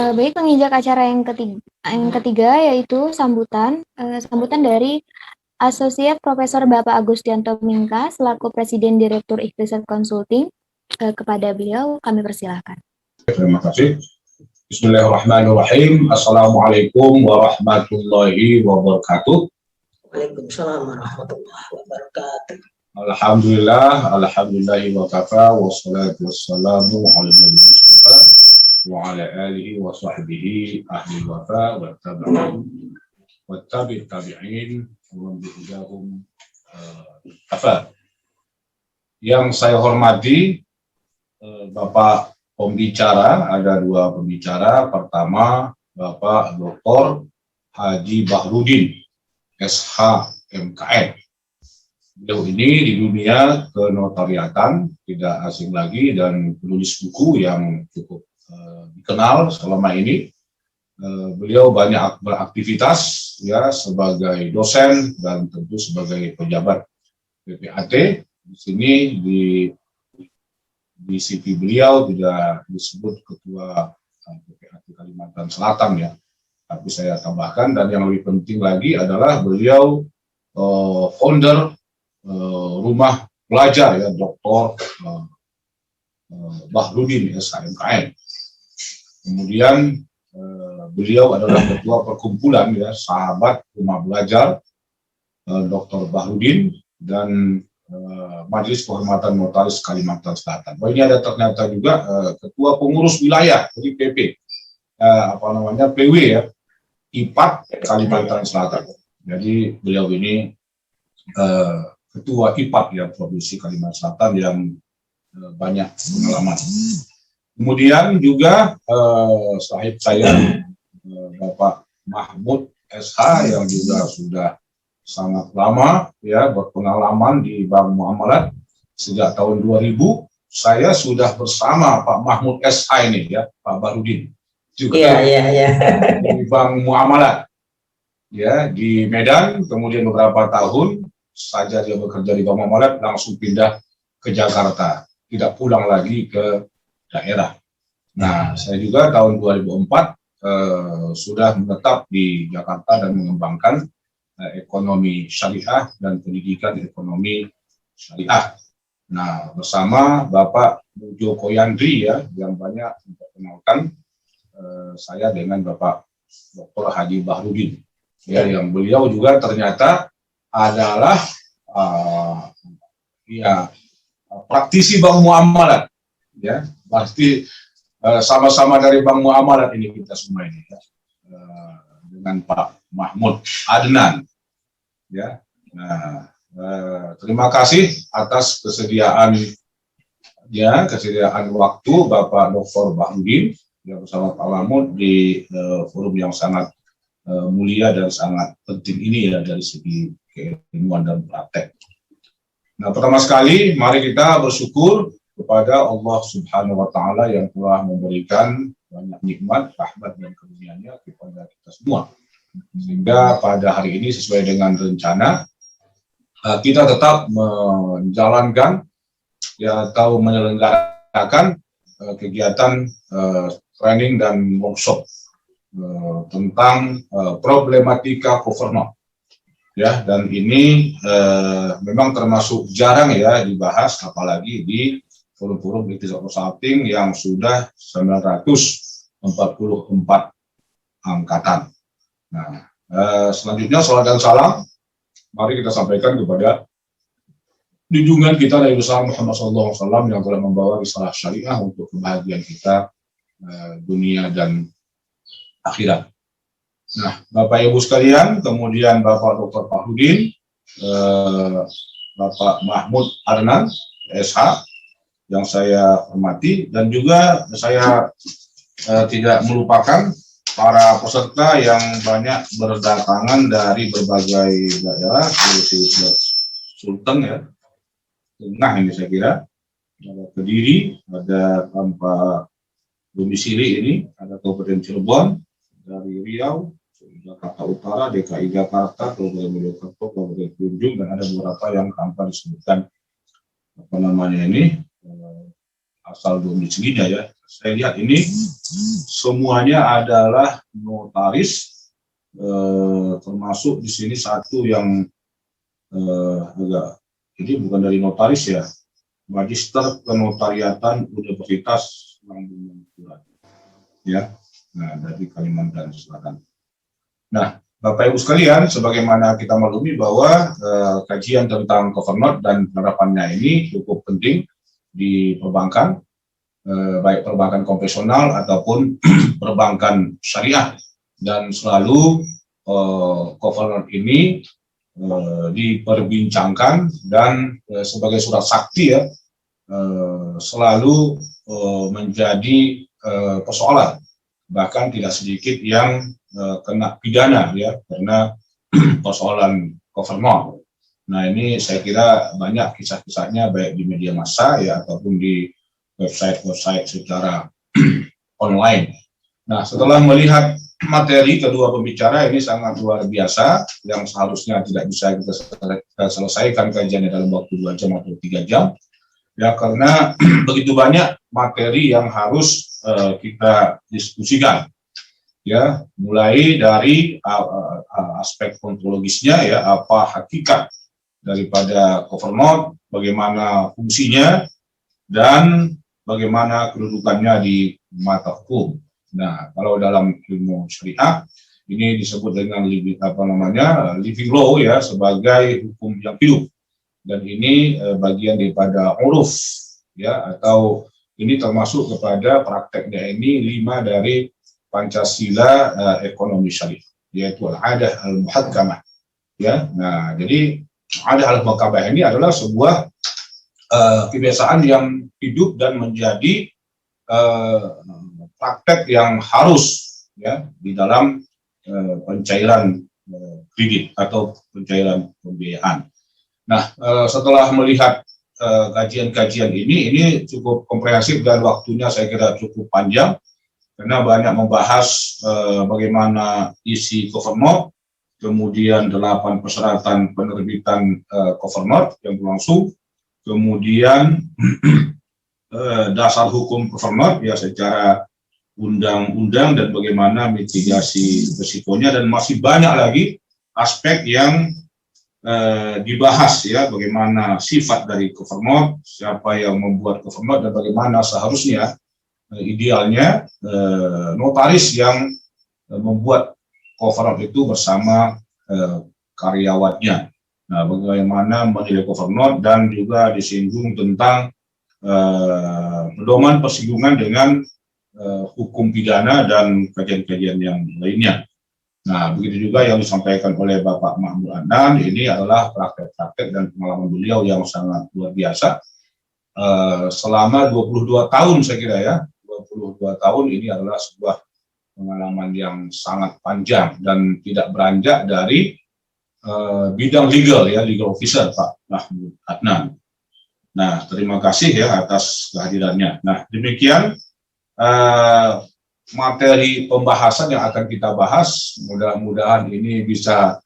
Baik, menginjak acara yang ketiga yaitu sambutan dari Asosiat Profesor Bapak Agustianto Mingka selaku Presiden Direktur Ikhtisat Consulting. Kepada beliau kami persilahkan. Terima kasih. Bismillahirrahmanirrahim. Assalamualaikum warahmatullahi wabarakatuh. Waalaikumsalam warahmatullahi wabarakatuh. Alhamdulillahi wa kafa wassalatu wassalamu ala nabi Mustafa wa ala alihi wa sahbihi ahli wafa wa tabi'in wa bihudahum kafa. Yang saya hormati Bapak pembicara, ada dua pembicara. Pertama, Bapak Dr. Haji Bahrudin, SH MKN. Beliau ini di dunia kenotariatan tidak asing lagi dan penulis buku yang cukup dikenal selama ini. Beliau banyak beraktivitas ya sebagai dosen dan tentu sebagai pejabat PPAT. Di sini di CV beliau tidak disebut ketua PPAT Kalimantan Selatan ya, tapi saya tambahkan, dan yang lebih penting lagi adalah beliau founder rumah belajar ya Dr. Bahrudin SHMKN. Kemudian beliau adalah ketua perkumpulan ya sahabat rumah belajar Dr. Bahrudin dan Majelis Kehormatan Notaris Kalimantan Selatan. Oh, ini ada ternyata juga ketua pengurus wilayah jadi PP PW ya IPAT Kalimantan Selatan. Jadi beliau ini ketua IPAT ya Provinsi Kalimantan Selatan yang banyak pengalaman. Kemudian juga sahib saya Bapak Mahmud SH yang juga sudah sangat lama ya berpengalaman di Bank Muamalat sejak tahun 2000. Saya sudah bersama Pak Mahmud SH ini ya, Pak Bahrudin juga di Bank Muamalat ya di Medan. Kemudian beberapa tahun saja dia bekerja di Bank Muamalat, langsung pindah ke Jakarta, tidak pulang lagi ke daerah. Nah, saya juga tahun 2004 sudah menetap di Jakarta dan mengembangkan ekonomi syariah dan pendidikan ekonomi syariah. Nah, bersama Bapak Joko Yandri ya, yang banyak memperkenalkan saya dengan Bapak Dr. Haji Bahrudin ya, yang beliau juga ternyata adalah praktisi Bank Muamalat ya, pasti sama-sama dari Bank Muamalat ini kita semua ini ya, dengan Pak Mahmud Adnan ya. Nah, terima kasih atas kesediaan waktu Bapak Dr. Bahrudin yang bersama Pak Mahmud di forum yang sangat mulia dan sangat penting ini ya dari segi keilmuan dan praktek. Nah, pertama sekali mari kita bersyukur kepada Allah Subhanahu wa Ta'ala yang telah memberikan banyak nikmat, rahmat dan karunia-Nya kepada kita semua, sehingga pada hari ini sesuai dengan rencana kita tetap menjalankan ya atau menyelenggarakan kegiatan training dan workshop tentang problematika governance ya, dan ini memang termasuk jarang ya dibahas, apalagi di forum-forum ikhtisat consulting yang sudah 944 angkatan. Nah, selanjutnya salam dan salam mari kita sampaikan kepada junjungan kita Nabi besar Muhammad SAW yang telah membawa risalah syariah untuk kebahagiaan kita dunia dan akhirat. Nah, Bapak Ibu sekalian, kemudian Bapak Dr. Bahrudin, Bapak Mahmud Adnan SH yang saya hormati, dan juga saya tidak melupakan para peserta yang banyak berdatangan dari berbagai daerah, Sultan ya, tengah ini saya kira, ada Kediri, ada tanpa domisili ini, ada Kabupaten Cirebon, dari Riau, Jakarta Utara, DKI Jakarta, Kabupaten Mojokerto, Kabupaten Tanjung, dan ada beberapa yang tanpa disebutkan apa namanya ini asal domisilinya ya. Saya lihat ini semuanya adalah notaris, termasuk di sini satu yang agak, jadi bukan dari notaris ya, Magister Kenotariatan Universitas Lambung Mangkurat, ya, nah dari Kalimantan Selatan. Nah, Bapak Ibu sekalian, sebagaimana kita maklumi bahwa kajian tentang cover dan penerapannya ini cukup penting di perbankan, baik perbankan konvensional ataupun perbankan syariah, dan selalu cover ini diperbincangkan dan sebagai surat sakti ya, selalu menjadi persoalan, bahkan tidak sedikit yang kena pidana ya karena persoalan cover. Nah, ini saya kira banyak kisah-kisahnya baik di media massa ya ataupun di website secara online. Nah, setelah melihat materi kedua pembicara ini sangat luar biasa yang seharusnya tidak bisa kita selesaikan kajiannya dalam waktu 2 jam atau 3 jam ya, karena begitu banyak materi yang harus kita diskusikan ya, mulai dari aspek ontologisnya ya, apa hakikat daripada cover note, bagaimana fungsinya, dan bagaimana kedudukannya di mata hukum. Nah, kalau dalam ilmu syariah ini disebut dengan living law ya, sebagai hukum yang hidup, dan ini bagian daripada uruf ya, atau ini termasuk kepada prakteknya ini 5 dari Pancasila ekonomi syariah, yaitu al-adah al-muhakkamah ya. Nah, jadi adah al-muhakkamah ini adalah sebuah kebiasaan yang hidup dan menjadi praktek yang harus ya di dalam pencairan kredit atau pencairan pembiayaan. Nah, setelah melihat kajian-kajian ini cukup komprehensif dan waktunya saya kira cukup panjang karena banyak membahas bagaimana isi cover note, kemudian 8 persyaratan penerbitan cover note yang berlangsung, kemudian dasar hukum cover note ya secara undang-undang dan bagaimana mitigasi risikonya, dan masih banyak lagi aspek yang dibahas ya, bagaimana sifat dari cover note, siapa yang membuat cover note, dan bagaimana seharusnya idealnya notaris yang membuat cover note itu bersama karyawannya. Nah, bagaimana menilai cover note, dan juga disinggung tentang pedoman persinggungan dengan hukum pidana dan kajian-kajian yang lainnya. Nah, begitu juga yang disampaikan oleh Bapak Mahmud Adnan, ini adalah praktek-praktek dan pengalaman beliau yang sangat luar biasa. Selama 22 tahun saya kira ya, 22 tahun ini adalah sebuah pengalaman yang sangat panjang dan tidak beranjak dari bidang legal ya, legal officer Pak Mahmud Adnan. Nah, terima kasih ya atas kehadirannya. Nah, demikian materi pembahasan yang akan kita bahas. Mudah-mudahan ini bisa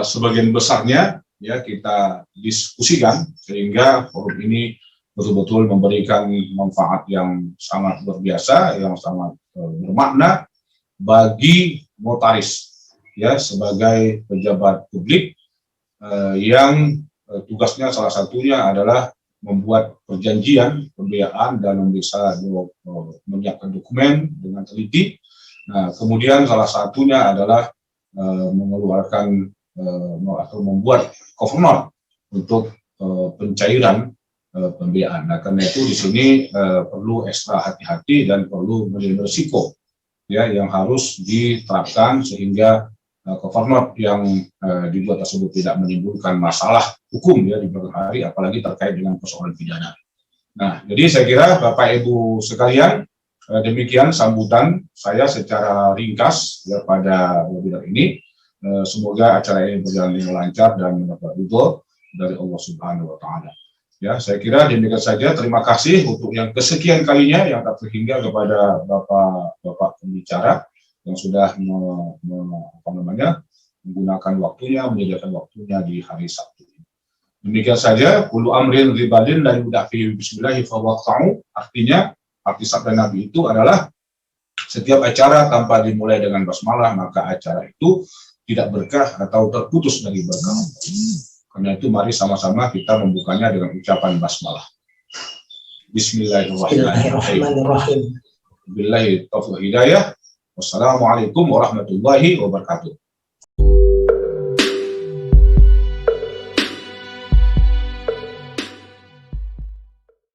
sebagian besarnya ya kita diskusikan sehingga forum ini betul-betul memberikan manfaat yang sangat luar biasa, yang sangat bermakna bagi notaris ya, sebagai pejabat publik yang tugasnya salah satunya adalah membuat perjanjian pembiayaan dan bisa menyiapkan dokumen dengan teliti. Nah, kemudian salah satunya adalah mengeluarkan atau membuat cover note untuk pencairan pembiayaan. Nah, karena itu di sini perlu ekstra hati-hati dan perlu manajemen risiko ya yang harus diterapkan sehingga cover note yang dibuat tersebut tidak menimbulkan masalah hukum ya di belakang hari, apalagi terkait dengan persoalan pidana. Nah, jadi saya kira Bapak Ibu sekalian, demikian sambutan saya secara ringkas ya pada webinar ini. Semoga acara ini berjalan dengan lancar dan mendapat ridho dari Allah Subhanahu wa Ta'ala. Ya, saya kira demikian saja. Terima kasih untuk yang kesekian kalinya yang tak terhingga kepada Bapak pembicara yang sudah menggunakan waktunya, menyediakan waktunya di hari Sabtu. Demikian saja. Kullu amrin ribadin la yudafi bismillahi fawaqta'u. Artinya, arti sabda Nabi itu adalah Setiap acara tanpa dimulai dengan basmalah, maka acara itu tidak berkah atau terputus dari berkah. Karena itu mari sama-sama kita membukanya dengan ucapan basmalah. Bismillahirrahmanirrahim. Bismillahirrahmanirrahim. Billahi taufiq hidayah. Wassalamualaikum warahmatullahi wabarakatuh.